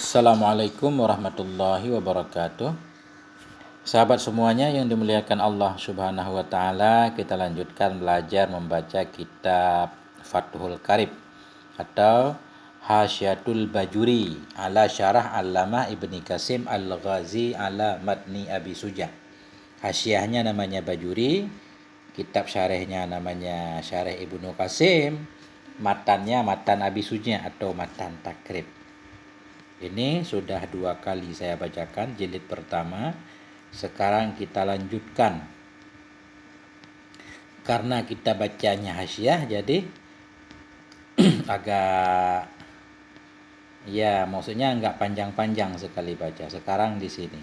Assalamualaikum warahmatullahi wabarakatuh. Sahabat semuanya yang dimuliakan Allah Subhanahu wa taala, kita lanjutkan belajar membaca kitab Fathul Qarib atau Hasyiatul Bajuri ala Syarah Allamah Ibni Qasim Al-Ghazi ala Matni Abi Suja. Hasyiahnya namanya Bajuri, kitab syarahnya namanya Syarah Ibnu Qasim, matannya matan Abi Suja atau matan Takrib. Ini sudah 2 kali saya bacakan jilid pertama. Sekarang kita lanjutkan. Karena kita bacanya hasyiah jadi agak maksudnya enggak panjang-panjang sekali baca. Sekarang di sini.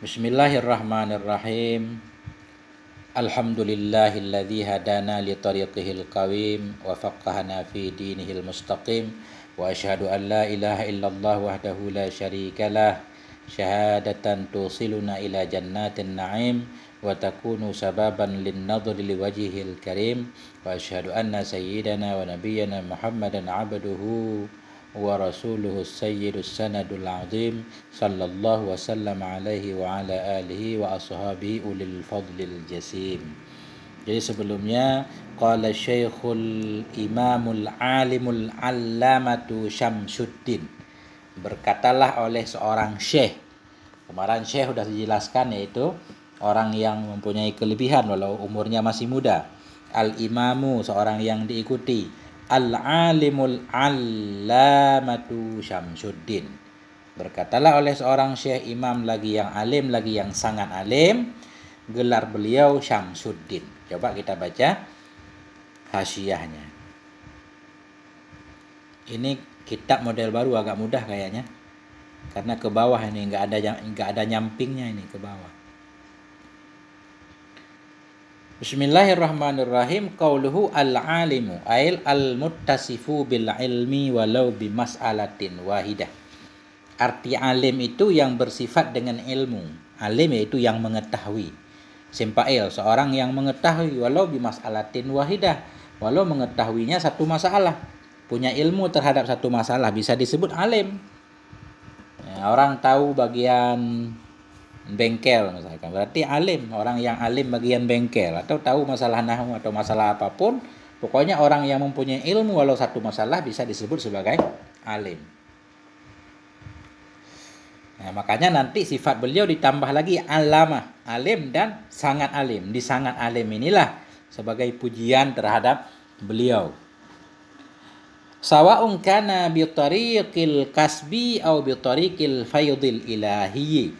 Bismillahirrahmanirrahim. Alhamdulillahilladzi hadana li tariqihil qawim wa faqqahana fi dinihil mustaqim. Wa asyhadu an la ilaha illallah wahdahu la syarika lah syahadatan tusiluna ila jannatin na'im wa takunu sababan lin nadhri li wajhihil karim wa asyhadu anna sayyidana wa nabiyyana Muhammadan abduhu wa rasuluhu sayyidus sanadul azim sallallahu wa sallam alaihi wa ala alihi wa ashabihi ulil fadlil jasim. Jadi sebelumnya qala Syekhul Imamul Alimul Allamatu Syamsuddin, berkatalah oleh seorang syekh. Kemarin syekh sudah dijelaskan, yaitu orang yang mempunyai kelebihan walau umurnya masih muda. Al-Imamu, seorang yang diikuti. Al-Alimul Allamatu Syamsuddin, berkatalah oleh seorang syekh imam lagi yang alim, lagi yang sangat alim, gelar beliau Syamsuddin. Coba kita baca hasyiahnya. Ini kitab model baru, agak mudah kayaknya. Karena ke bawah ini enggak ada nyampingnya, ini ke bawah. Bismillahirrahmanirrahim. Qauluhu al-alimu ail al-muttasifu bil ilmi walau bi mas'alatin wahidah. Arti alim itu yang bersifat dengan ilmu. Alim yaitu yang mengetahui. Simpail, seorang yang mengetahui walau bimas'alatin wahidah, walau mengetahuinya satu masalah, punya ilmu terhadap satu masalah, bisa disebut alim. Orang tahu bagian bengkel misalkan, berarti alim. Orang yang alim bagian bengkel, atau tahu masalah nahwu atau masalah apapun, pokoknya orang yang mempunyai ilmu walau satu masalah bisa disebut sebagai alim. Nah, makanya nanti sifat beliau ditambah lagi alamah, alim dan sangat alim. Di sangat alim inilah sebagai pujian terhadap beliau. Sawa'un kana bi tariqil kasbi au bi tariqil faydil ilahiyyi.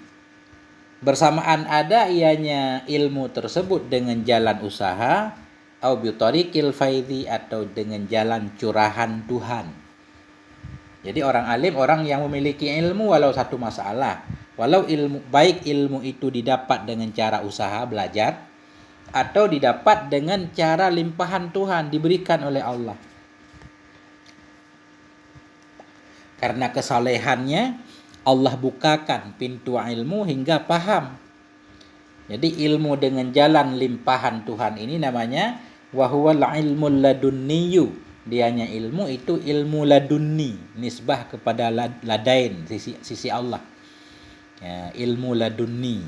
Bersamaan ada ianya ilmu tersebut dengan jalan usaha, au bi tariqil faydhi, atau dengan jalan curahan Tuhan. Jadi orang alim, orang yang memiliki ilmu walau satu masalah. Walau baik ilmu itu didapat dengan cara usaha belajar, atau didapat dengan cara limpahan Tuhan, diberikan oleh Allah. Karena kesalehannya, Allah bukakan pintu ilmu hingga paham. Jadi ilmu dengan jalan limpahan Tuhan ini namanya wahuwal ilmul ladunniyu. Dianya ilmu itu ilmu ladunni, nisbah kepada ladain, sisi Allah. Ya, ilmu ladunni.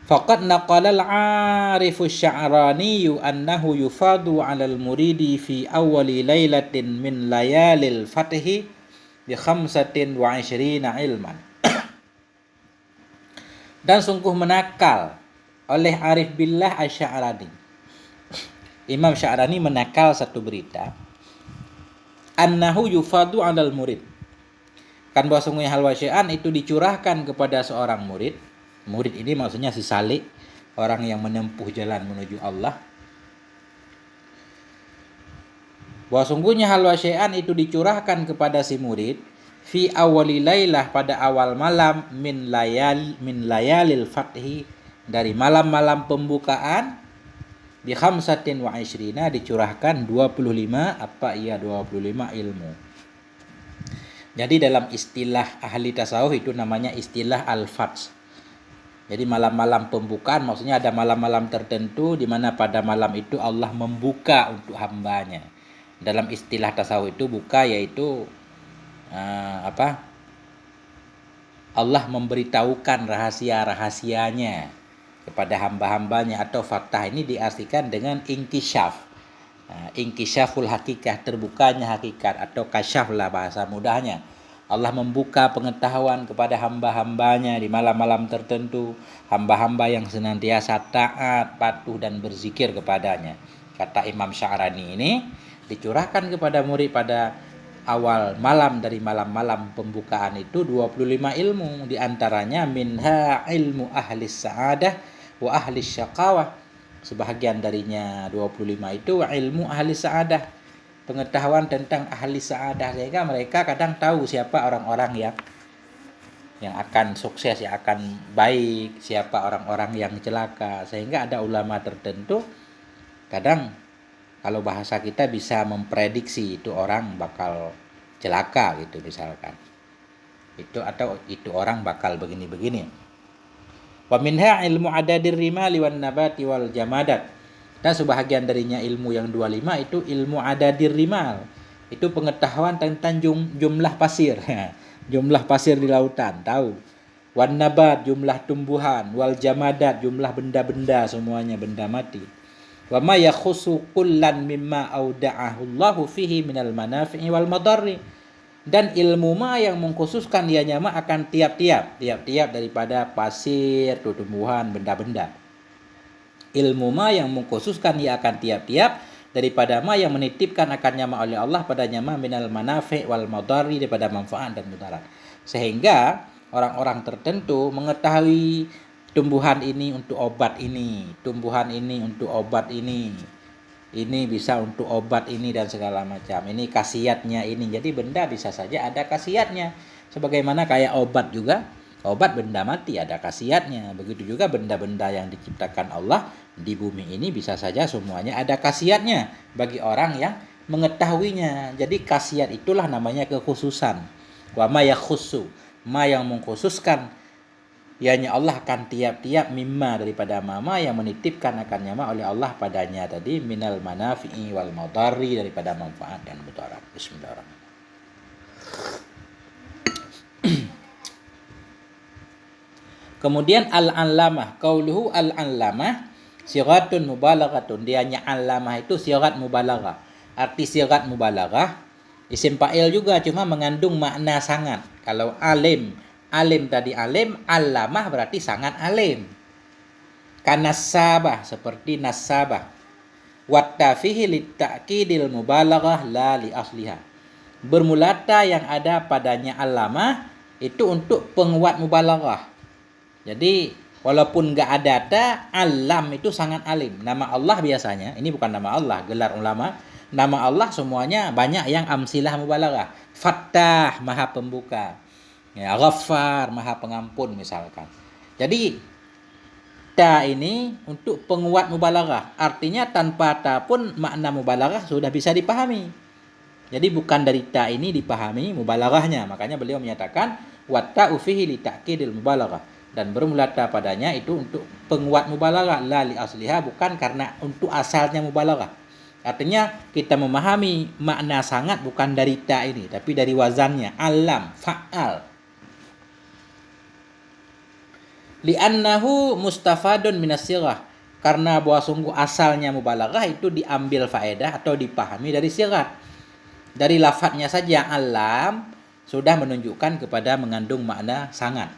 Faqad naqala al-'arifu asy-Sya'rani annahu yufadu 'ala al-muridi fi awwali lailatin min layalil fathi bi 25 ilman. Dan sungguh menakal oleh Arif Billah Asy-Sya'rani. Imam Sya'rani menakal satu berita, annahu yufadu 'alal murid. Kan bahwasanya halwa syai'an itu dicurahkan kepada seorang murid. Murid ini maksudnya si salik, orang yang menempuh jalan menuju Allah. Bahwa sungguhnya halwa syai'an itu dicurahkan kepada si murid fi awwali lailah, pada awal malam, min layalil fathi, dari malam-malam pembukaan, bi 25 dicurahkan 25 ilmu. Jadi dalam istilah ahli tasawuf itu namanya istilah al-fath. Jadi malam-malam pembukaan maksudnya ada malam-malam tertentu di mana pada malam itu Allah membuka untuk hambanya. Dalam istilah tasawuf itu buka yaitu Allah memberitahukan rahasia-rahasianya kepada hamba-hambanya, atau fathah ini diartikan dengan inkishaf. Inkishaful hakikah, terbukanya hakikat, atau kasyaf lah bahasa mudahnya. Allah membuka pengetahuan kepada hamba-hambanya di malam-malam tertentu, hamba-hamba yang senantiasa taat, patuh dan berzikir kepadanya. Kata Imam Sya'rani, ini dicurahkan kepada murid pada awal malam dari malam-malam pembukaan itu 25 ilmu, diantaranya minha ilmu ahli sa'adah wa ahli syaqawah. Sebahagian darinya 25 itu ilmu ahli sa'adah, pengetahuan tentang ahli sa'adah, sehingga mereka kadang tahu siapa orang-orang yang akan sukses, yang akan baik, siapa orang-orang yang celaka. Sehingga ada ulama tertentu kadang kalau bahasa kita bisa memprediksi itu orang bakal celaka gitu misalkan. Atau itu orang bakal begini-begini. Wa minha ilmu adadir rimali wan nabati wal jamadat. Dan sebahagian darinya ilmu yang 25 itu ilmu adadir rimal. Itu pengetahuan tentang jumlah pasir. Jumlah pasir di lautan, tahu. Wan nabat, jumlah tumbuhan, wal jamadat, jumlah benda-benda, semuanya benda mati. Wa ma yakhussu kullan mimma auda'ahu Allahu fihi minal manafi'i wal madarri. Dan ilmu ma yang mengkhususkan ianya ma akan tiap-tiap daripada pasir, tumbuhan, benda-benda. Ilmu ma yang mengkhususkan ia akan tiap-tiap daripada ma yang menitipkan akannya ma oleh Allah padanya ma minal manafi' wal madarri, daripada manfaat dan mudarat. Sehingga orang-orang tertentu mengetahui tumbuhan ini untuk obat ini, tumbuhan ini untuk obat ini bisa untuk obat ini dan segala macam. Ini khasiatnya ini. Jadi benda bisa saja ada khasiatnya. Sebagaimana kayak obat juga, obat benda mati ada khasiatnya. Begitu juga benda-benda yang diciptakan Allah di bumi ini bisa saja semuanya ada khasiatnya bagi orang yang mengetahuinya. Jadi khasiat itulah namanya kekhususan. Wa ma yakhussu, ma yang mengkhususkan ianya Allah akan tiap-tiap mimma daripada mama yang menitipkan akannya ma oleh Allah padanya tadi minal manafi'i wal madarri, daripada manfaat dan mudarat. Bismillahirrahmanirrahim. Kemudian al-allamah, qauluhu al-allamah sighatun mubalaghatun. Dianya allamah itu sighat mubalaghah. Arti sighat mubalaghah isim fa'il juga, cuma mengandung makna sangat. Kalau alim tadi alim, allamah berarti sangat alim. Kanasabah, seperti nasabah. Wattafihi litta'kidil mubalaghah la li asliha. Bermulata yang ada padanya allamah itu untuk penguat mubalaghah. Jadi walaupun enggak ada ta, alam itu sangat alim. Nama Allah biasanya, ini bukan nama Allah, gelar ulama. Nama Allah semuanya banyak yang amsilah mubalaghah. Fattah, maha pembuka. Ya, Ghaffar, maha pengampun misalkan. Jadi ta ini untuk penguat mubalaghah. Artinya tanpa ta pun makna mubalaghah sudah bisa dipahami. Jadi bukan dari ta ini dipahami mubalaghahnya. Makanya beliau menyatakan wa ta'u fihi li ta'kidil mubalaghah, dan bermula ta padanya itu untuk penguat mubalaghah, la li asliha, bukan karena untuk asalnya mubalaghah. Artinya kita memahami makna sangat bukan dari ta ini, tapi dari wazannya, alam, fa'al. Li'annahu mustafadun minas sirah, karena bahwa sungguh asalnya mubalaghah itu diambil faedah atau dipahami dari sirah. Dari lafadznya saja alam sudah menunjukkan kepada mengandung makna sangat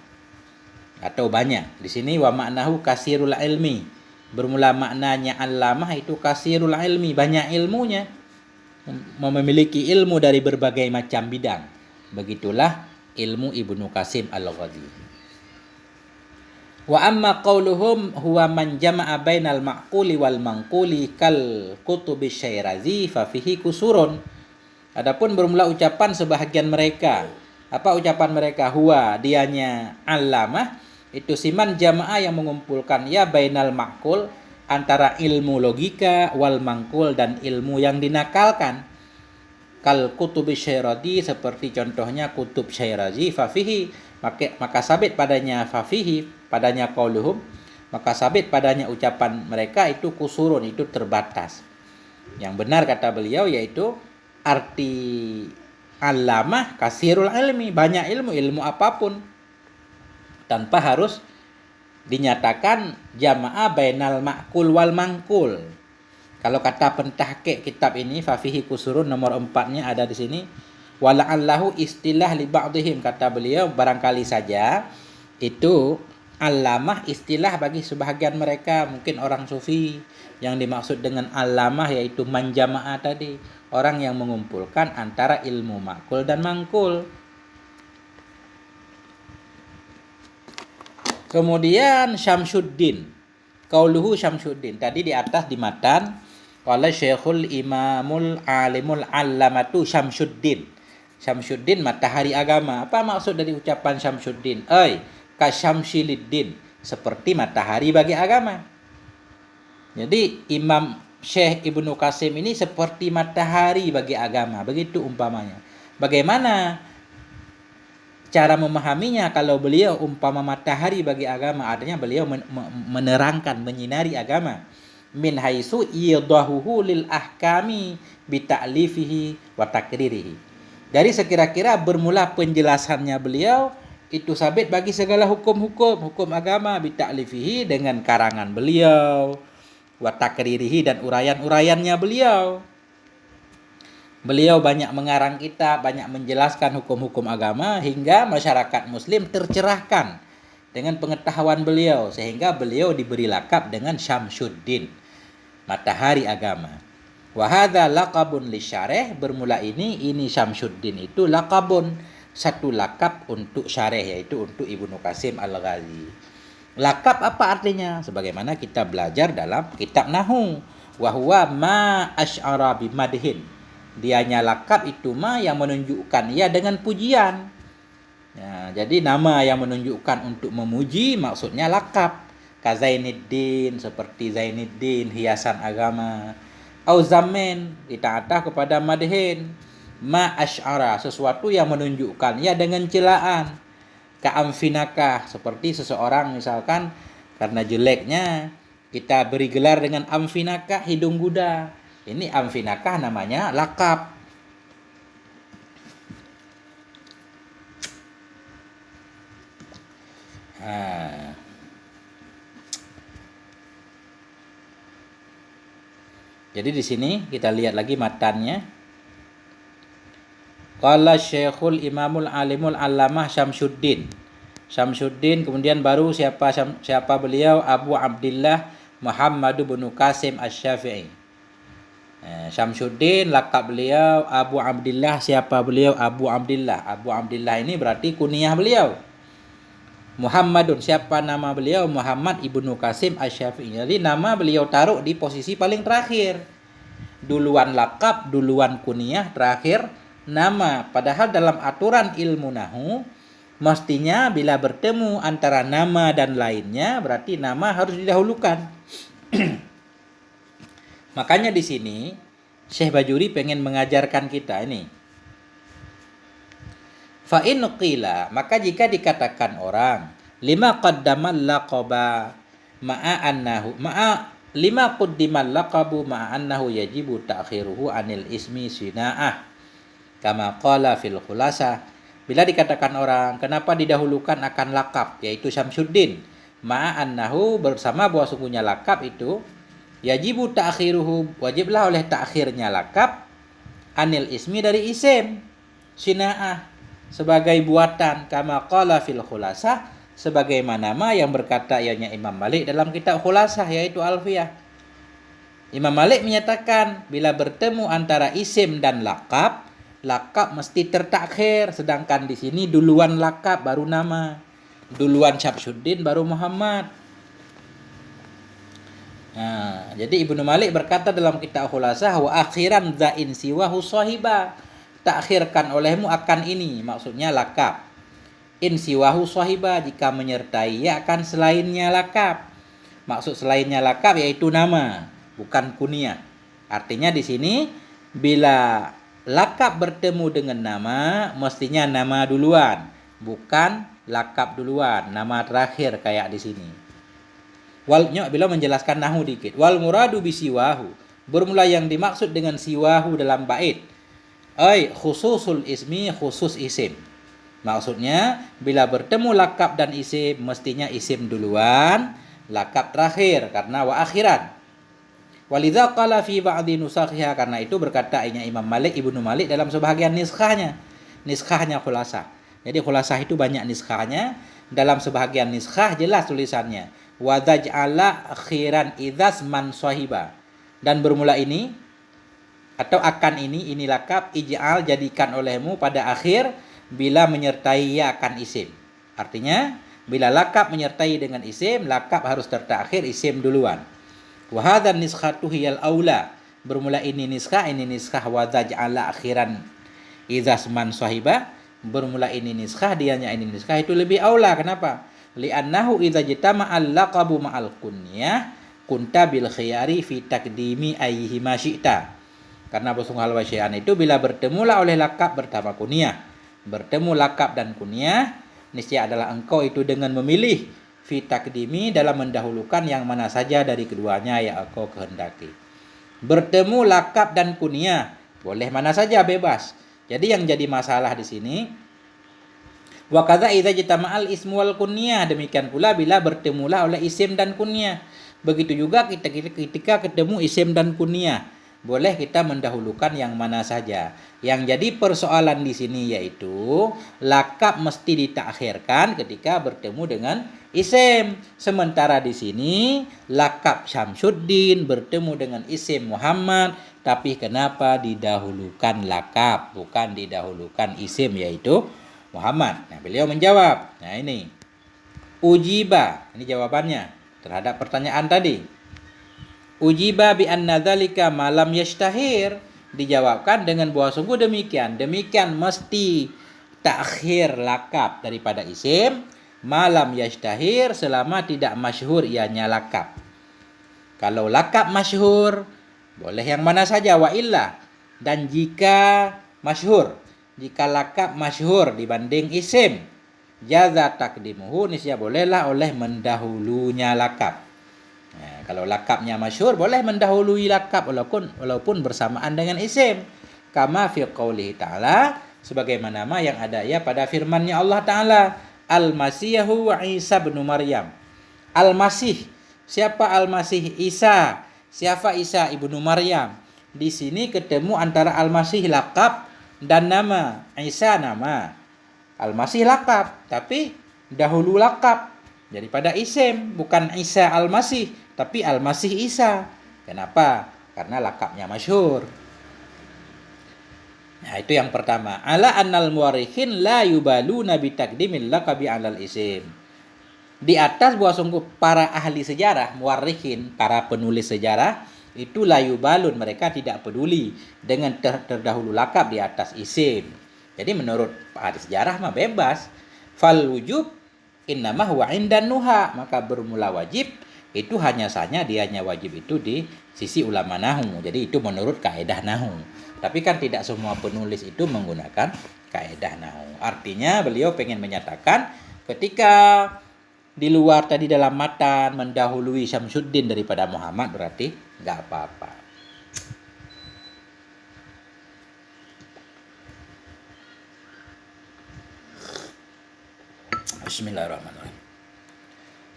atau banyak. Di sini wa maknahu kasirul ilmi, bermula maknanya allamah itu kasirul ilmi, banyak ilmunya, memiliki ilmu dari berbagai macam bidang. Begitulah ilmu Ibnu Qasim Al-Ghazi. Wa amma qauluhum huwa man jama'a bainal ma'quli wal manquli kal kutubi Syairazi fa fihi kusurun. Adapun bermula ucapan sebahagian mereka. Apa ucapan mereka? Huwa, dianya allamah, itu siman jamaah yang mengumpulkan ya bainal ma'qul, antara ilmu logika, wal manqul, dan ilmu yang dinakalkan. Kal kutubi Syairazi, seperti contohnya kutub Syairazi, fa fihi, maka sabit padanya fafihi, padanya qauluhum, maka sabit padanya ucapan mereka itu kusurun, itu terbatas. Yang benar kata beliau yaitu arti alamah kasirul ilmi, banyak ilmu, ilmu apapun, tanpa harus dinyatakan jamaah bainal ma'kul wal mangkul. Kalau kata pentahqiq kitab ini, fafihi kusurun, nomor 4-nya ada di sini. Wala'allahu istilah li ba'dihim, kata beliau barangkali saja itu alamah istilah bagi sebahagian mereka, mungkin orang sufi. Yang dimaksud dengan alamah yaitu manjamaah tadi, orang yang mengumpulkan antara ilmu makul dan mangkul. Kemudian Syamsuddin, qauluhu Syamsuddin, tadi di atas di matan qala Syekhul Imamul Alimul Allamatu Syamsuddin. Syamsuddin matahari agama. Apa maksud dari ucapan Syamsuddin? Kasyamsiliddin, seperti matahari bagi agama. Jadi Imam Syekh Ibnu Qasim ini seperti matahari bagi agama, begitu umpamanya. Bagaimana cara memahaminya? Kalau beliau umpama matahari bagi agama, artinya beliau menerangkan, menyinari agama. Min haitsu idahuhu lil ahkami bi ta'lifihi wa takririhi. Dari sekira-kira bermula penjelasannya beliau itu sabit bagi segala hukum agama bi ta'lifihi, dengan karangan beliau, wa takririhi, dan uraian-uraiannya beliau. Beliau banyak mengarang kitab, banyak menjelaskan hukum-hukum agama hingga masyarakat muslim tercerahkan dengan pengetahuan beliau, sehingga beliau diberi lakab dengan Syamsuddin, matahari agama. Wa hadza laqabun lisyarih, bermula ini Syamsuddin itu laqabun, satu lakab untuk syarih, yaitu untuk Ibnu Qasim Al-Ghazi. Lakab apa artinya? Sebagaimana kita belajar dalam kitab Nahwu, wa huwa ma asy'ara bimadhin. Dianya lakab itu yang menunjukkan ia dengan pujian. Ya, jadi nama yang menunjukkan untuk memuji maksudnya lakab. Ka Zainuddin, seperti Zainuddin, hiasan agama. Au zamin, ditaatah kepada madhin. Ma asy'ara, sesuatu yang menunjukkan ia dengan celaan. Ka amfinakah, seperti seseorang misalkan karena jeleknya kita beri gelar dengan amfinakah, hidung kuda. Ini amfinakah namanya lakab. Jadi di sini kita lihat lagi matannya. Qala Syekhul Imamul Alimul Allamah Syamsuddin. Syamsuddin, kemudian baru siapa beliau? Abu Abdillah Muhammad bin Qasim Asy-Syafi'i. Syamsuddin lakab beliau Abu Abdillah. Siapa beliau? Abu Abdillah. Abu Abdillah ini berarti kunyah beliau. Muhammadun, siapa nama beliau? Muhammad ibnu Qasim Asy-Syafi'i. Jadi nama beliau taruh di posisi paling terakhir. Duluan lakab, duluan kunyah, terakhir nama. Padahal dalam aturan ilmu nahwu mestinya bila bertemu antara nama dan lainnya berarti nama harus didahulukan. Makanya di sini Syekh Bajuri pengen mengajarkan kita ini. Fa in qila, maka jika dikatakan orang lima qaddamal laqaba ma'a annahu lima quddimal laqabu ma'a annahu yajibu ta'khiruhu anil ismi sina'ah kama qala fil khulasah. Bila dikatakan orang kenapa didahulukan akan lakab yaitu Syamsuddin, ma'a annahu, bersama bahwa sungguhnya lakab itu yajibu ta'khiruhu, wajiblah oleh ta'khirnya lakab, anil ismi, dari isim, sina'ah, sebagai buatan, kama qala fil khulasah, sebagaimana yang berkata ianya Imam Malik dalam kitab Khulasah yaitu Alfiyah. Imam Malik menyatakan bila bertemu antara isim dan lakab, lakab mesti tertakhir, sedangkan di sini duluan lakab baru nama. Duluan Syamsuddin baru Muhammad. Nah, jadi Ibnu Malik berkata dalam kitab Khulasah, wa akhiran zain siwahu sahiba, takhirkan olehmu akan ini, maksudnya lakab. In siwahu sahiba, jika menyertai ya akan selainnya lakab. Maksud selainnya lakab yaitu nama, bukan kunyah. Artinya di sini bila lakab bertemu dengan nama, mestinya nama duluan, bukan lakab duluan, nama terakhir kayak di sini. Bila menjelaskan nahwu dikit. Wal muradu bisiwahu, bermula yang dimaksud dengan siwahu dalam bait. khususul ismi, khusus isim. Maksudnya bila bertemu lakab dan isim mestinya isim duluan, lakab terakhir karena wa akhiran. Walidza qala fi ba'dhi nusakhiha, karena itu berkata Imam Malik Ibnu Malik dalam sebahagian niskhahnya. Niskhahnya khulasah. Jadi khulasah itu banyak niskhahnya. Dalam sebahagian niskhah jelas tulisannya wa dzaj'ala akhiran idzas man sahiba. Dan bermula ini atau akan ini lakab, ij'al jadikan olehmu pada akhir bila menyertai ya akan isim. Artinya bila lakab menyertai dengan isim, lakab harus terakhir, isim duluan. Wa hadzal niskhatu hiyal aula. Bermula ini niskhah wa dzaj'ala akhiran idzas man sahiba. Bermula ini niskhah, dianya ini niskhah itu lebih aula. Kenapa? Li'annahu idza jitama'al laqabu ma'al kunyah kunta bil khiyari fi taqdimi ayyihi ma syi'ta. Karena bersungguh wa syai'an itu bila bertemulah oleh lakab bersama kunyah. Bertemu lakab dan kunyah, niscaya adalah engkau itu dengan memilih fi taqdimi, dalam mendahulukan yang mana saja dari keduanya yang engkau kehendaki. Bertemu lakab dan kunyah, boleh mana saja, bebas. Jadi yang jadi masalah di sini wa kadza idza jitama'al ismu wal kunyah, demikian pula bila bertemulah oleh isim dan kunyah. Begitu juga ketika ketemu isim dan kunyah, boleh kita mendahulukan yang mana saja. Yang jadi persoalan di sini yaitu lakab mesti ditakhirkan ketika bertemu dengan isim. Sementara di sini lakab Syamsuddin bertemu dengan isim Muhammad, tapi kenapa didahulukan lakab bukan didahulukan isim yaitu Muhammad? Nah, beliau menjawab. Nah, ini ujiba, ini jawabannya terhadap pertanyaan tadi. Ujiba bi anna dzalika malam yashtahir, dijawabkan dengan bahwa sungguh demikian mesti takhir lakab daripada isim malam yashtahir, selama tidak masyhur ianya lakab. Kalau lakab masyhur boleh yang mana saja, wa illa, dan jika masyhur, jika lakab masyhur dibanding isim, jaza takdimuhu, niscaya bolehlah oleh mendahulunya lakab. Nah, kalau lakabnya masyhur boleh mendahului lakab walaupun bersamaan dengan isim. Kama fi qoulihi ta'ala, sebagaimana yang ada ya pada firman-Nya Allah Ta'ala, Al-Masihu wa Isa bin Maryam. Al-Masih, siapa Al-Masih? Isa. Siapa Isa ibnu Maryam? Di sini ketemu antara Al-Masih lakab dan nama, Isa nama. Al-Masih lakab, tapi dahulu lakab daripada isim, bukan Isa Al-Masih, tapi Al-Masih Isa. Kenapa? Karena lakabnya masyhur. Nah, itu yang pertama. Ala annal muwarrikhin la yubaluna bi taqdimil laqabi 'alal isim. Di atas bahwa sungguh para ahli sejarah, muwarrikhin, para penulis sejarah, itu la yubalun, mereka tidak peduli dengan terdahulu lakab di atas isim. Jadi menurut ahli sejarah mah bebas. Fal wujub innama huwa indan nuha, maka bermula wajib itu hanya saja dianya wajib itu di sisi ulama nahwu. Jadi itu menurut kaidah nahwu. Tapi kan tidak semua penulis itu menggunakan kaidah nahwu. Artinya beliau pengen menyatakan ketika di luar tadi dalam matan mendahului Syamsuddin daripada Muhammad berarti enggak apa-apa. Bismillahirrahmanirrahim.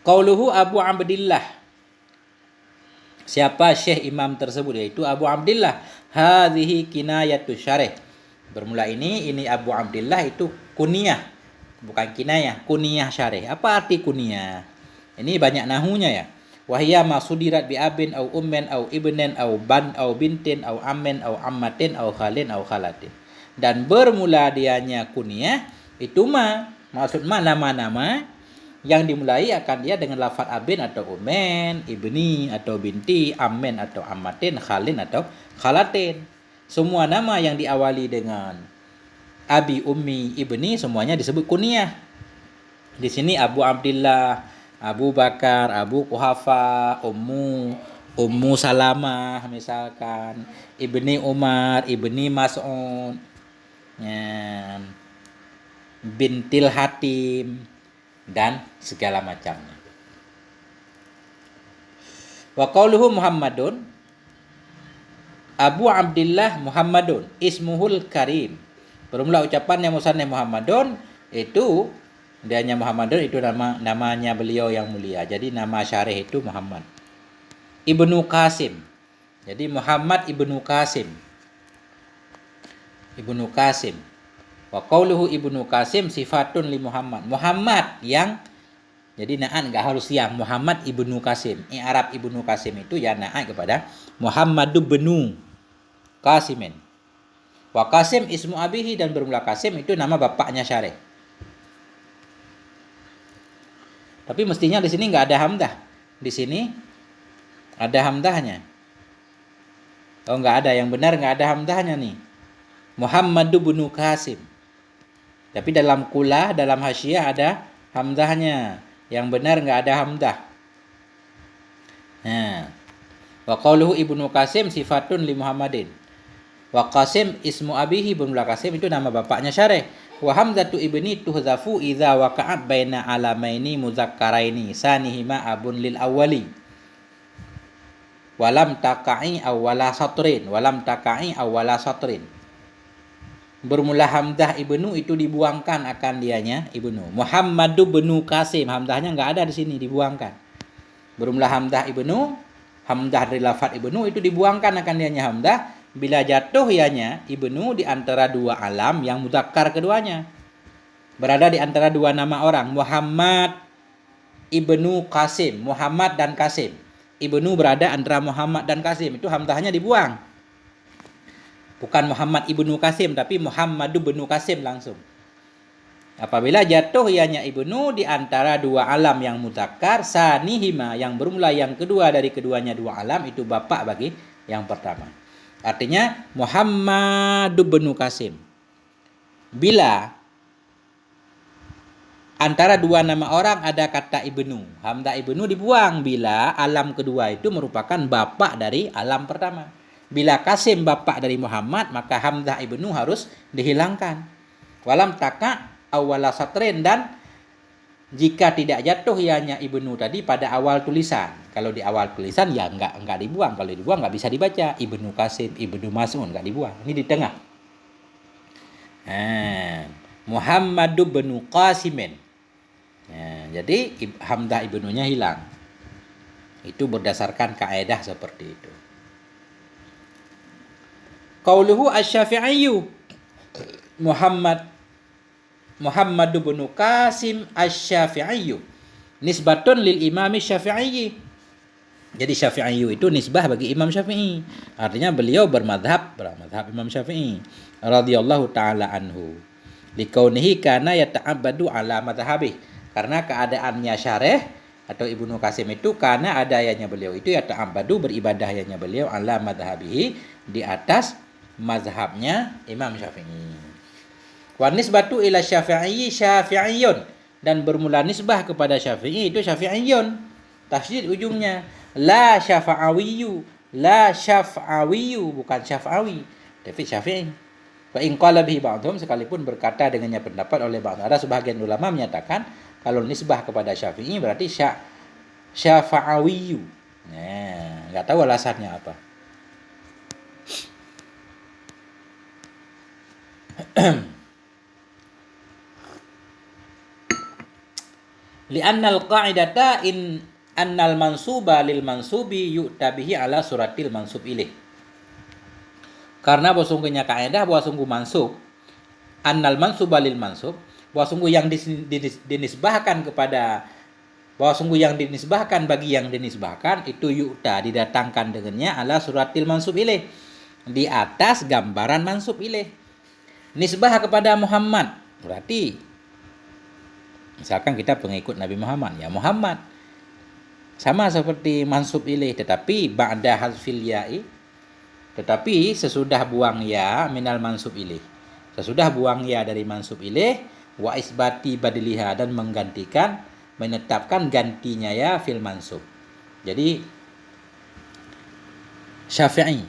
Qauluhu Abu Abdillah. Siapa Syekh Imam tersebut? Yaitu Abu Abdillah. Hadhihi kinayatu syarih. Bermula ini Abu Abdillah itu kunyah, bukan kinayah, kunyah syarih. Apa arti kunyah? Ini banyak nahunya ya. Wahia masudirat bi abin au ummen au ibnen au ban au bintin au ammen au ammatin au khalin au khalatin. Dan bermula dianya kunyah itu maksud nama-nama yang dimulai akan dia dengan lafaz abin atau umen, ibni atau binti, ammen atau ammatin, khalin atau khalatin. Semua nama yang diawali dengan abi, ummi, ibni semuanya disebut kunyah. Di sini Abu Abdillah, Abu Bakar, Abu Quhafa, Ummu Salamah misalkan, Ibni Umar, Ibni Mas'ud, Bintil Hatim, dan segala macamnya. Wa qauluhu Muhammadun Abu Abdillah Muhammadun ismuhul karim. Bermula ucapannya musannif Muhammadun itu dianya Muhammadun itu namanya beliau yang mulia. Jadi nama syarih itu Muhammad. Ibnu Qasim. Jadi Muhammad Ibnu Qasim. Ibnu Qasim. Wa qauluhu Ibnu Qasim sifatun li Muhammad. Muhammad yang jadi na'at enggak harus yang Muhammad Ibnu Qasim. I'rab Ibnu Qasim itu ya na'at kepada Muhammadu benu Qasimin. Wa Qasim ismu abihi dan bermula Qasim itu nama bapaknya syarih. Tapi mestinya di sini enggak ada hamdah. Di sini ada hamdahnya. Oh enggak ada, yang benar enggak ada hamdahnya nih. Muhammadu benu Qasim. Tapi dalam kulah, dalam hasyiah ada hamdahnya. Yang benar enggak ada hamdah. Nah, wa qauluhu Ibnu Qasim sifatun li Muhammadin. Wa Qasim ismu abihi bermula Qasim itu nama bapaknya syarih. Wa hamzatu ibni tuhzafu idza waqa'at baina alamaini muzakkaraini sanihima abun lil awwali. Walam taqa'i awwala satrin, walam taqa'i awwala satrin. Bermula hamzah ibnu itu dibuangkan akan dianya ibnu. Muhammadu benu Qasim, hamzahnya enggak ada di sini, dibuangkan. Bermula hamzah ibnu, hamzah dari lafaz ibnu itu dibuangkan akan dianya hamzah bila jatuh ianya ibnu di antara dua alam yang mudzakkar keduanya. Berada di antara dua nama orang, Muhammad Ibnu Qasim, Muhammad dan Qasim. Ibnu berada antara Muhammad dan Qasim, itu hamzahnya dibuang. Bukan Muhammad Ibnu Qasim tapi Muhammadu benu Qasim langsung. Apabila jatuh ianya ibnu di antara dua alam yang mudzakkar sanihima yang bermula yang kedua dari keduanya dua alam itu bapak bagi yang pertama. Artinya Muhammadu benu Qasim. Bila antara dua nama orang ada kata ibnu, hamzah ibnu dibuang bila alam kedua itu merupakan bapak dari alam pertama. Bila Qasim bapak dari Muhammad, maka hamzah ibnu harus dihilangkan. Walam taka awwala satrin, dan jika tidak jatuh ianya ibnu tadi pada awal tulisan. Kalau di awal tulisan ya enggak dibuang. Kalau dibuang enggak bisa dibaca. Ibnu Qasim, Ibnu Mas'ud enggak dibuang. Ini di tengah. Muhammadu benu Qasimin. Jadi hamzah ibnunya hilang. Itu berdasarkan kaidah seperti itu. Qauluhu asy-Syafi'iyyu Muhammadu benu Qasim asy-Syafi'iyyu nisbatun lil imami Syafi'i. Jadi Syafi'iyyu itu nisbah bagi Imam Syafi'i. Artinya beliau bermadhab Imam Syafi'i radhiyallahu taala anhu. Likaunihi kana yata'abbadu ala madhhabih. Karena keadaannya syarih atau Ibnu Qasim itu karena adanya beliau itu yata'abbadu beribadahnya beliau ala madhhabihi di atas mazhabnya Imam Syafi'i. Wa nisbatu ila Syafi'i Syafi'iyyun, dan bermula nisbah kepada Syafi'i itu Syafi'iyyun. Tasydid ujungnya. La Syafa'awiyyu, la Syaf'awiyyu, bukan Syaf'awi, tapi Syafi'i. Wa in qala bihi ba'dhum, sekalipun berkata dengannya pendapat oleh ba'dhum. Ada sebagian ulama menyatakan kalau nisbah kepada Syafi'i berarti Syafa'awiyyu. Nah, enggak tahu alasannya apa. Li'annal qa'idata in annal mansuba lil mansubi yu'tabihi ala suratil mansub ilaih. Karena bahwa sungguhnya kaidah bahwa sungguh mansub annal mansuba lil mansub, bahwa sungguh yang dinisbahkan kepada, bahwa sungguh yang dinisbahkan bagi yang dinisbahkan itu yu'ta didatangkan dengannya ala suratil mansub ilaih, di atas gambaran mansub ilaih. Nisbah kepada Muhammad berarti misalkan kita pengikut Nabi Muhammad, ya Muhammad. Sama seperti mansub ilaih, tetapi ba'da hazfil ya'i, tetapi sesudah buang ya minal mansub ilaih. Sesudah buang ya dari mansub ilaih wa isbati badliha, dan menggantikan, menetapkan gantinya ya fil mansub. Jadi Syafi'i,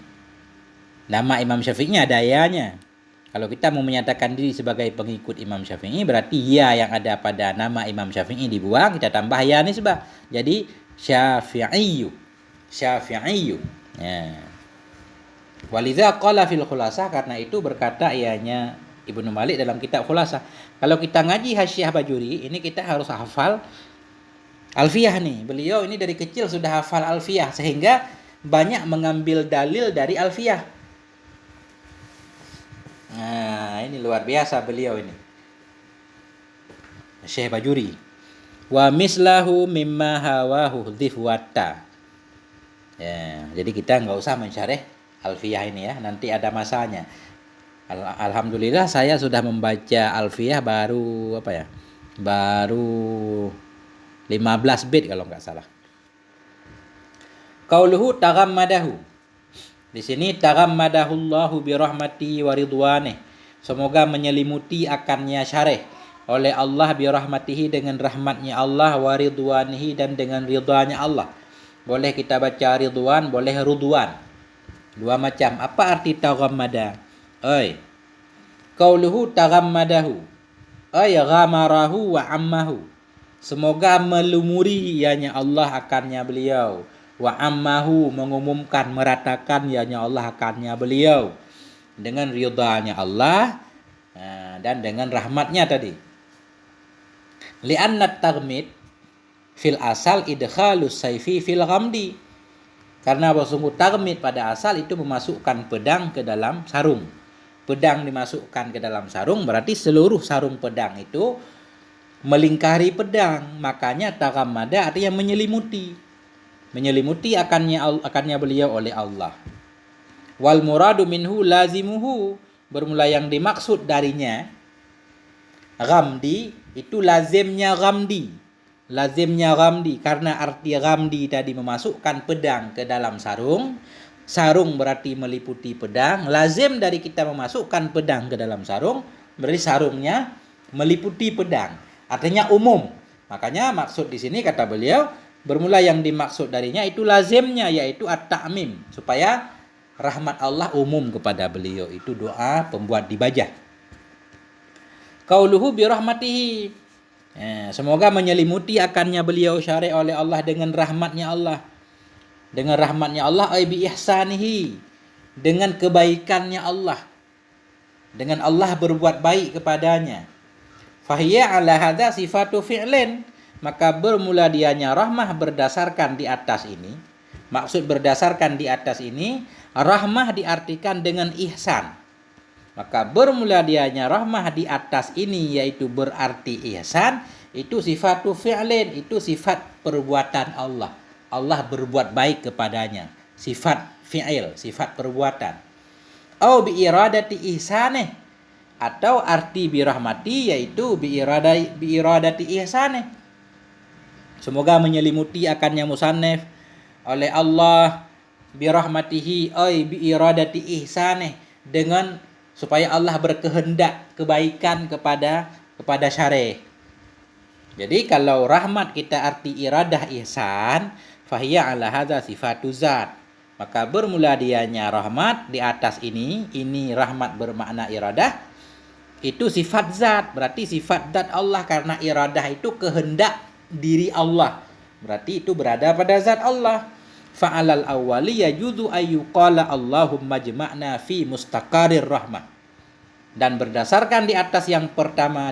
nama Imam Syafi'i ada ya-nya. Kalau kita mau menyatakan diri sebagai pengikut Imam Syafi'i, berarti ya yang ada pada nama Imam Syafi'i dibuang, kita tambah ya nisbah. Jadi Syafi'iyyu. Syafi'iyyu. Ya. Walidza qala fil khulasah, karena itu berkata ianya Ibnu Malik dalam kitab Khulasah. Kalau kita ngaji Hasyiah Bajuri, ini kita harus hafal Alfiyah nih. Beliau ini dari kecil sudah hafal Alfiyah sehingga banyak mengambil dalil dari Alfiyah. Nah, ini luar biasa beliau ini. Syekh Bajuri. Wa mislahu mimma hawahu dhifwata. Ya, jadi kita nggak usah mencari Alfiyah ini ya, nanti ada masanya. Alhamdulillah saya sudah membaca Alfiyah baru apa ya? Baru 15 bait kalau nggak salah. Qauluhu taghammadahu. Di sini taghammadahullahu bi rahmati wa ridwanih. Semoga menyelimuti akannya syarih oleh Allah bi rahmatihi dengan rahmatnya Allah, wa ridwanihi dan dengan ridhanya Allah. Boleh kita baca ridwan, boleh rudwan. Dua macam. Apa arti taghammada? Qauluhu taghammadahu. Ghamarahu wa ammahu. Semoga melumuri ianya Allah akannya beliau. Wa ammahu, mengumumkan, meratakan ianya Allah akannya beliau. Dengan ridhanya Allah dan dengan rahmatnya tadi. Li'anna taghmid fil asal idkhalus sayfi fil ghamdi. Karena sungguh taghmid pada asal itu memasukkan pedang ke dalam sarung. Pedang dimasukkan ke dalam sarung berarti seluruh sarung pedang itu melingkari pedang. Makanya taghammada artinya menyelimuti. Menyelimuti akannya beliau oleh Allah. Wal muradu minhu lazimuhu. Bermula yang dimaksud darinya ghamdi itu lazimnya ghamdi. Lazimnya ghamdi, karena arti ghamdi tadi memasukkan pedang ke dalam sarung. Sarung berarti meliputi pedang. Lazim dari kita memasukkan pedang ke dalam sarung berarti sarungnya meliputi pedang. Artinya umum. Makanya maksud di sini kata beliau, bermula yang dimaksud darinya itu lazimnya, yaitu at-ta'mim, supaya rahmat Allah umum kepada beliau. Itu doa pembuat dibajah. Qauluhu bi rahmatihi. Semoga menyelimuti akannya beliau syar'i oleh Allah dengan rahmatnya Allah. Dengan rahmatnya Allah ay bi ihsanihi, dengan kebaikannya Allah. Dengan Allah berbuat baik kepadanya. Fahiya ala hadza sifatu fi'lin, maka bermula dianya rahmah berdasarkan di atas ini. Maksud berdasarkan di atas ini, rahmah diartikan dengan ihsan. Maka bermula dianya rahmah di atas ini yaitu berarti ihsan, itu sifatu fi'lin, itu sifat perbuatan Allah. Allah berbuat baik kepadanya. Sifat fi'il, sifat perbuatan. Au bi iradati ihsanih, atau arti bi rahmati yaitu bi iradati ihsanih. Semoga menyelimuti akannya musannif oleh Allah bi rahmatihi ay bi iradati ihsanih, dengan supaya Allah berkehendak kebaikan kepada syarih. Jadi kalau rahmat kita arti iradah ihsan, fahiya ala hadza sifatu zat. Maka bermula dianya rahmat di atas ini rahmat bermakna iradah, itu sifat zat, berarti sifat zat Allah, karena iradah itu kehendak diri Allah. Berarti itu berada pada zat Allah. Fa'alal awwali yajuzu ayyuqala Allahumma jma'na fi mustaqarir rahmah. Dan berdasarkan di atas yang pertama,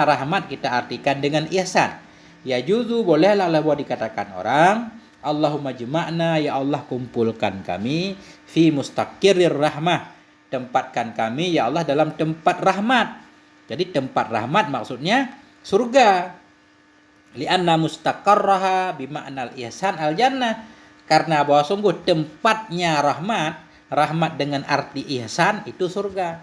rahmat kita artikan dengan ihsan. Yajuzu, bolehlah buat dikatakan orang, Allahumma jma'na, ya Allah kumpulkan kami fi mustaqarir rahmah, tempatkan kami ya Allah dalam tempat rahmat. Jadi tempat rahmat maksudnya surga. Li'anna mustaqarraha bima'nal ihsan al jannah. Karena bahwa sungguh tempatnya rahmat dengan arti ihsan itu surga.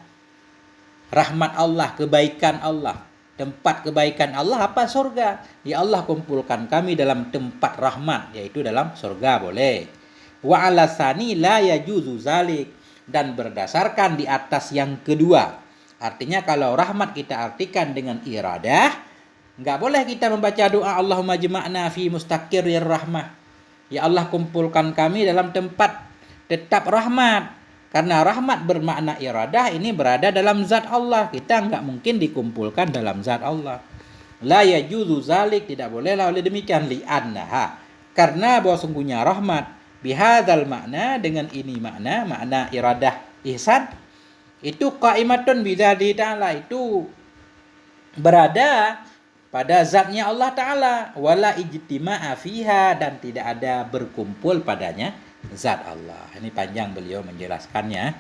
Rahmat Allah, kebaikan Allah. Tempat kebaikan Allah apa? Surga. Ya Allah kumpulkan kami dalam tempat rahmat, yaitu dalam surga, boleh. Wa ala sani la yajuzu zalik, dan berdasarkan di atas yang kedua. Artinya kalau rahmat kita artikan dengan iradah, enggak boleh kita membaca doa Allahumma jma'na fi mustaqirrir rahmah. Ya Allah kumpulkan kami dalam tempat tetap rahmat. Karena rahmat bermakna iradah, ini berada dalam zat Allah. Kita enggak mungkin dikumpulkan dalam zat Allah. La yajuzu zalik, tidak bolehlah oleh demikian. Li'annaha, karena bahwa sungguhnya rahmat Bihadzal makna, dengan ini makna iradah ihsan itu qaimatun bidzati ta'ala, itu berada pada zatnya Allah Ta'ala, wala ijtima'a fiha, dan tidak ada berkumpul padanya zat Allah. Ini panjang beliau menjelaskannya.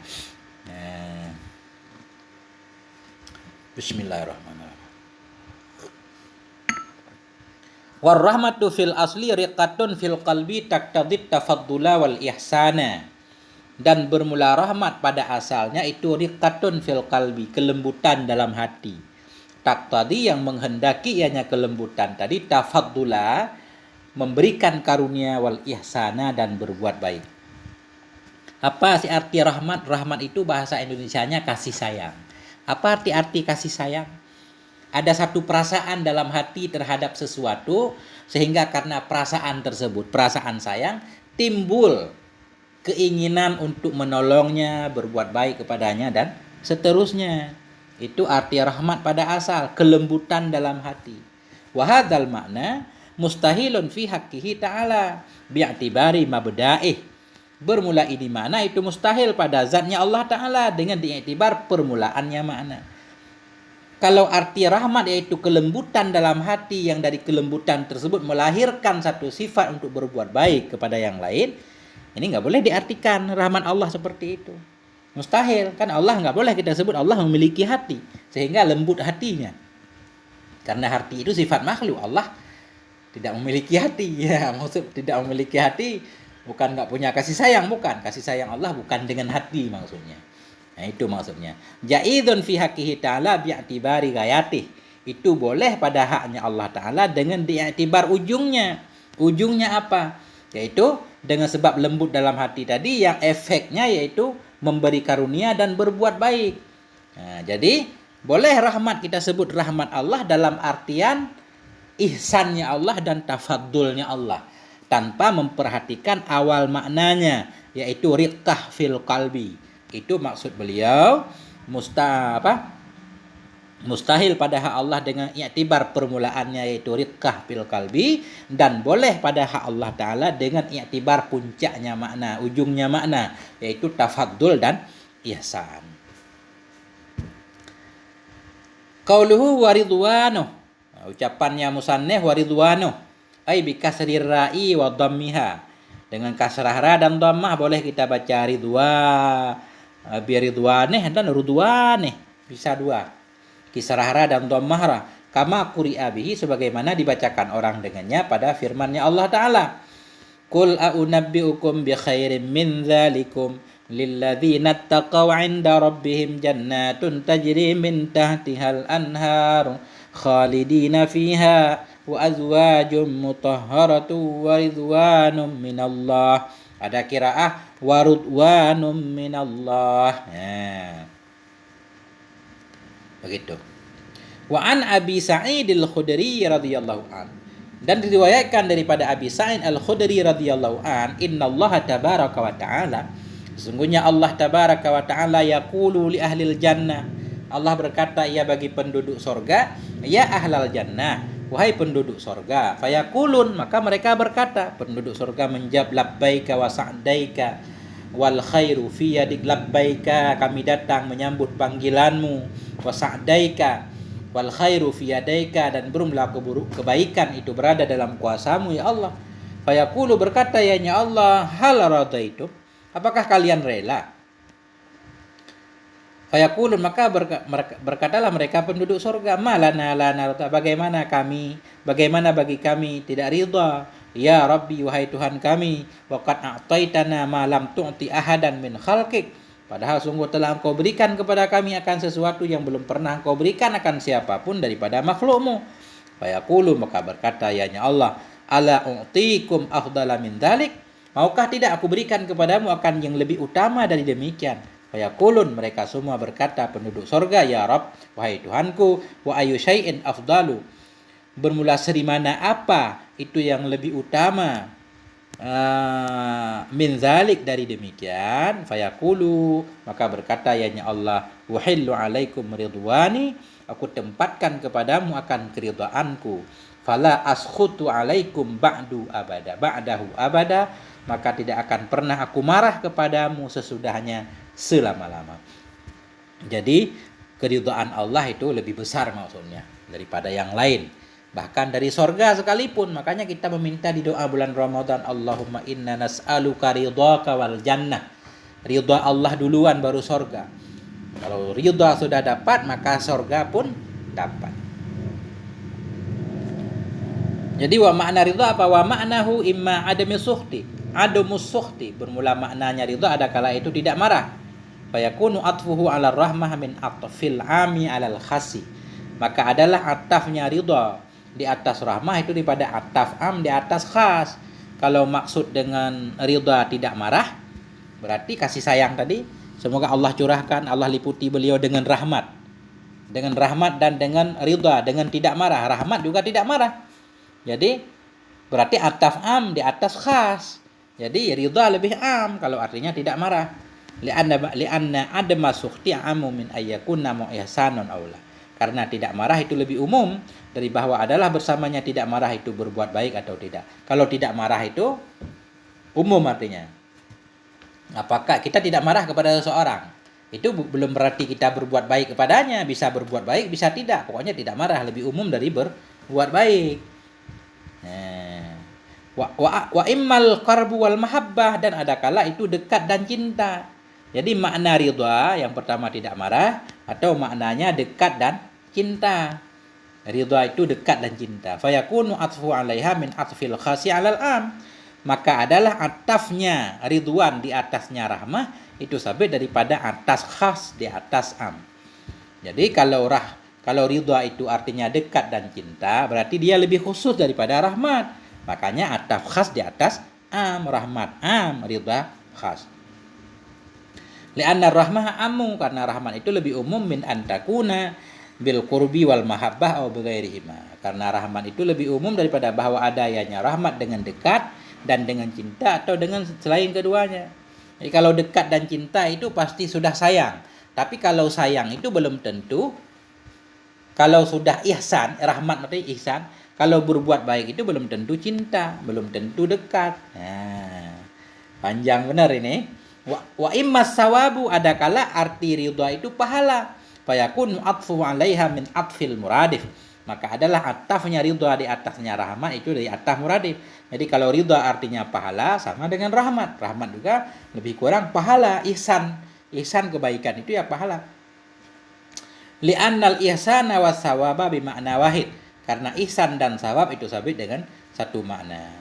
Bismillahirrahmanirrahim. Warahmatu fil asli riqatun fil qalbi taqtadit tafaddula wal ihsana. Dan bermula rahmat pada asalnya itu riqatun fil qalbi, kelembutan dalam hati. Taqtadi, yang menghendaki ianya kelembutan tadi, tafaddula, memberikan karunia, wal ihsana, dan berbuat baik. Apa sih arti rahmat? Rahmat itu bahasa Indonesianya kasih sayang. Apa arti kasih sayang? Ada satu perasaan dalam hati terhadap sesuatu, sehingga karena perasaan tersebut, perasaan sayang, timbul keinginan untuk menolongnya, berbuat baik kepadanya, dan seterusnya. Itu arti rahmat pada asal, kelembutan dalam hati. Wa hadzal makna mustahilun fi haqqihi ta'ala bi'tibari mabda'ih. Bermula ini makna itu mustahil pada zatnya Allah Ta'ala dengan diiktibar permulaannya makna. Kalau arti rahmat yaitu kelembutan dalam hati, yang dari kelembutan tersebut melahirkan satu sifat untuk berbuat baik kepada yang lain, ini nggak boleh diartikan rahmat Allah seperti itu. Mustahil, kan Allah nggak boleh kita sebut Allah memiliki hati sehingga lembut hatinya, karena hati itu sifat makhluk. Allah tidak memiliki hati, ya maksud tidak memiliki hati bukan nggak punya kasih sayang, bukan. Kasih sayang Allah bukan dengan hati maksudnya. Nah itu maksudnya. Jaizun fi haqqihi ta'ala bi'tibari ghayatih, itu boleh pada haknya Allah Ta'ala dengan diiktibar ujungnya. Ujungnya apa? Yaitu dengan sebab lembut dalam hati tadi, yang efeknya yaitu memberi karunia dan berbuat baik. Nah, jadi boleh rahmat kita sebut rahmat Allah dalam artian ihsannya Allah dan tafaddulnya Allah, tanpa memperhatikan awal maknanya, yaitu riqqah fil qalbi. Itu maksud beliau mustahil pada hak Allah dengan i'tibar permulaannya, yaitu riqqah fil qalbi, dan boleh pada hak Allah Ta'ala dengan i'tibar puncaknya makna, ujungnya makna, yaitu tafaddul dan ihsan. Qauluhu waridwanuh, ucapannya musannif waridwanuh, ay bi kasrir ra'i wa dhammiha, dengan kasrah ra dan dhammah boleh kita baca ridwa, bi ridwanih dan rudwanih, bisa dua. Kisrah ra dan dhammah ra, kama quri'a bihi, sebagaimana dibacakan orang dengannya pada firman-Nya Allah Ta'ala. Qul a'unabbi'ukum bi khairin min dzalikum lilladzina taqaw 'inda rabbihim jannatun tajri min tahtihal anhar khalidina fiha wa azwajum mutahharatun wa ridwanum minallah. Ada qiraah wa ridwanum minallah. Begitu. Wa an Abi Sa'id al-Khudri radhiyallahu an, dan diriwayatkan daripada Abi Sa'id al-Khudri radhiyallahu an, innallaha tabaraka wa ta'ala, sesungguhnya Allah tabaraka wa ta'ala yaqulu li ahlil jannah, Allah berkata ia bagi penduduk sorga, ya ahlal jannah, wahai penduduk sorga. Fayaqulun, maka mereka berkata, penduduk sorga menjawab, labbaika wa sa'daika wal khairu fi yadik, labbaika, kami datang menyambut panggilanmu, wa sa'daika wal khairu fi yadaika, dan berumlah kebaikan itu berada dalam kuasamu ya Allah. Fayaqulu, berkata ya Allah, hal radaitum, apakah kalian rela? Fayaqulun, maka berkatalah mereka penduduk surga, malana lana, bagaimana bagi kami tidak ridha, ya Rabbi, wahai Tuhan kami, waqad a'taitana ma lam tu'ti ahadan min khalqik, padahal sungguh telah Engkau berikan kepada kami akan sesuatu yang belum pernah Engkau berikan akan siapapun daripada makhlukmu. Fayaqulu, maka berkata ya Allah, ala u'tikum afdala min dzalik, maukah tidak aku berikan kepadamu akan yang lebih utama dari demikian? Fayaqulun, mereka semua berkata penduduk surga, ya Rabb, wahai Tuhanku, wa ayu syai'in afdalu, bermula dari mana apa itu yang lebih utama? min zalik, dari demikian, fayaqulu, maka berkata yanya Allah, wahillu alaikum ridwani, aku tempatkan kepadamu akan keridhaanku, fala askhutu alaikum ba'dahu abada, maka tidak akan pernah aku marah kepadamu sesudahnya selama-lama. Jadi keridhaan Allah itu lebih besar maksudnya daripada yang lain, bahkan dari sorga sekalipun. Makanya kita meminta di doa bulan Ramadan, Allahumma inna nas'aluka ridhaka wal jannah. Ridha Allah duluan baru sorga. Kalau ridha sudah dapat, maka sorga pun dapat. Jadi wa makna ridha apa? Wa maknahu imma adamus sukhti. Bermula maknanya ridha ada kala itu tidak marah. Fayakunu atfuhu ala rahmah min atfil ami alal khasi. Maka adalah atafnya ridha di atas rahmah itu daripada ataf am di atas khas. Kalau maksud dengan ridha tidak marah, berarti kasih sayang tadi, semoga Allah curahkan, Allah liputi beliau dengan rahmat. Dengan rahmat dan dengan ridha, dengan tidak marah. Rahmat juga tidak marah. Jadi berarti ataf am di atas khas. Jadi ridha lebih am kalau artinya tidak marah. Li'anna adama sukhti amu min ayyakunna mu'ihsanun aula. Karena tidak marah itu lebih umum dari bahwa adalah bersamanya tidak marah itu berbuat baik atau tidak. Kalau tidak marah itu umum artinya. Apakah kita tidak marah kepada seseorang? Itu belum berarti kita berbuat baik kepadanya. Bisa berbuat baik, bisa tidak. Pokoknya tidak marah lebih umum dari berbuat baik. Wa immal qarbu wal mahabbah, dan ada kala itu dekat dan cinta. Jadi makna ridha yang pertama tidak marah, atau maknanya dekat dan cinta. Ridha itu dekat dan cinta. Fayakunu atfu 'alaiha min atfil khasi 'alal am. Maka adalah atafnya ridwan di atasnya rahmah itu sabit daripada atas khas di atas am. Jadi kalau ridha itu artinya dekat dan cinta, berarti dia lebih khusus daripada rahmat. Makanya ataf khas di atas am, rahmat am, ridha khas. Li'anna rahmah amu, karena rahmat itu lebih umum min antakuna bil qurbi wal mahabbah atau bighairihima. Karena rahmat itu lebih umum daripada bahwa adanya rahmat dengan dekat dan dengan cinta atau dengan selain keduanya. Jadi kalau dekat dan cinta itu pasti sudah sayang. Tapi kalau sayang itu belum tentu. Kalau sudah ihsan, rahmat berarti ihsan. Kalau berbuat baik itu belum tentu cinta, belum tentu dekat. Panjang benar ini. Wa immas sawabu, ada kala arti ridha itu pahala. Fayakun atfu 'alaiha min atfil muradif. Maka adalah atafnya ridha di atasnya rahmat itu dari ataf muradif. Jadi kalau ridha artinya pahala sama dengan rahmat. Rahmat juga lebih kurang pahala, ihsan. Ihsan kebaikan itu ya pahala. Li'annal ihsana was sawaba bi makna wahid. Karena ihsan dan sawab itu sabit dengan satu makna.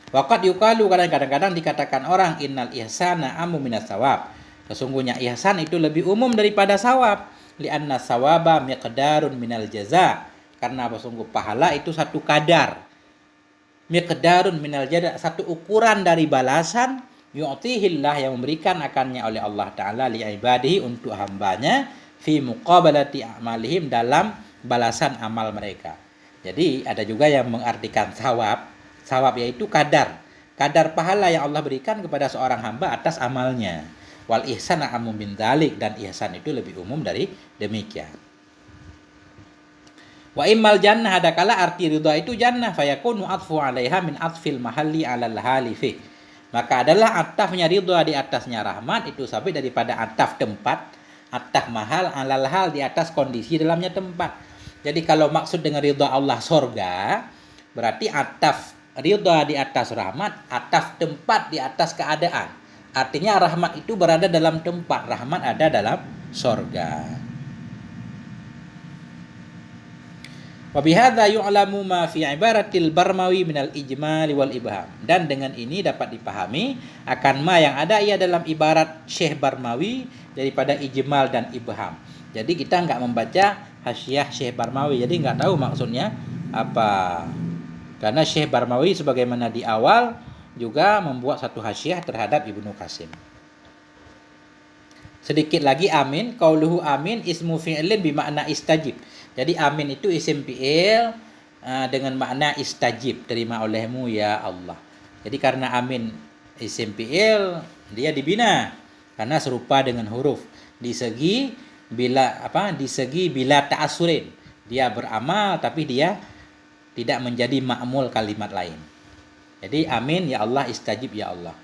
Waqad yuqalu, kadang-kadang dikatakan orang innal ihsana amu minas sawab. Sesungguhnya ihsan itu lebih umum daripada sawab. Li'anna sawaba miqdarun minal jaza. Karena sesungguh pahala itu satu kadar. Miqdarun minal jaza, satu ukuran dari balasan. Yu'tihillah, yang memberikan akannya oleh Allah Ta'ala li'ibadihi, untuk hambanya, fi muqabalati a'malihim, dalam balasan amal mereka. Jadi ada juga yang mengartikan sawab. Sawab yaitu kadar pahala yang Allah berikan kepada seorang hamba atas amalnya. Wal ihsan amu min dzalik, dan ihsan itu lebih umum dari demikian. Wa immal jannah, ada kala arti ridha itu jannah, fayakunu atfu 'alaiha min atfil mahalli 'alal halifi. Maka adalah atafnya ridha di atasnya rahmat itu sabit daripada ataf tempat, ataf mahal 'alal hal di atas kondisi dalamnya tempat. Jadi kalau maksud dengan ridha Allah sorga, berarti ataf ridha di atas rahmat, ataf tempat di atas keadaan. Artinya rahmat itu berada dalam tempat, rahmat ada dalam sorga. Wa bihadza yu'lamu ma fi ibaratil Barmawi minal ijmal wal ibham. Dan dengan ini dapat dipahami akan ma yang ada ia dalam ibarat Syekh Barmawi daripada ijmal dan ibham. Jadi kita enggak membaca hasyiah Syekh Barmawi, jadi enggak tahu maksudnya apa. Karena Syekh Barmawi sebagaimana di awal juga membuat satu hasyiah terhadap Ibnu Qasim. Sedikit lagi amin, qauluhu amin ismu fi'lin bimakna istajib. Jadi amin itu isim fi'il dengan makna istajib, terima olehmu ya Allah. Jadi karena amin isim fi'il dia dibina karena serupa dengan huruf di segi bila ta'assurin. Dia beramal tapi dia tidak menjadi ma'mul kalimat lain. Jadi amin ya Allah, istajib ya Allah.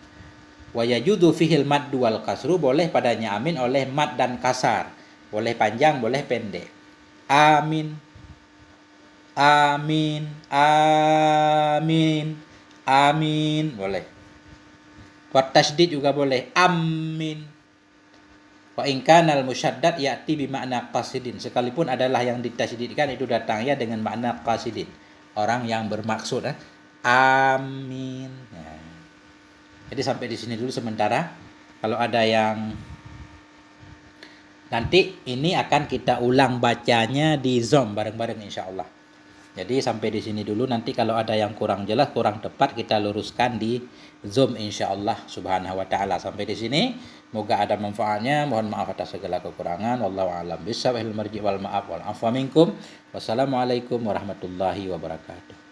Wa yajudu fihil maddu wal kasru, boleh padanya amin oleh mad dan kasar. Boleh panjang, boleh pendek. Amin, amin, amin, amin, boleh. Wa tasydid juga boleh. Amin. Wa in kana al musyaddad ya'ti bi makna qasidin. Sekalipun adalah yang ditasydidkan itu datangnya dengan makna qasidin. Orang yang bermaksud. Amin. Ya. Jadi sampai di sini dulu sementara. Kalau ada yang nanti ini akan kita ulang bacanya di Zoom bareng-bareng insyaallah. Jadi sampai di sini dulu, nanti kalau ada yang kurang jelas, kurang tepat kita luruskan di Zoom insyaallah subhanahu wa taala. Sampai di sini, moga ada manfaatnya. Mohon maaf atas segala kekurangan. Wallahu a'lam bishawab. Marji wal ma'af wal afwa minkum. Wassalamualaikum warahmatullahi wabarakatuh.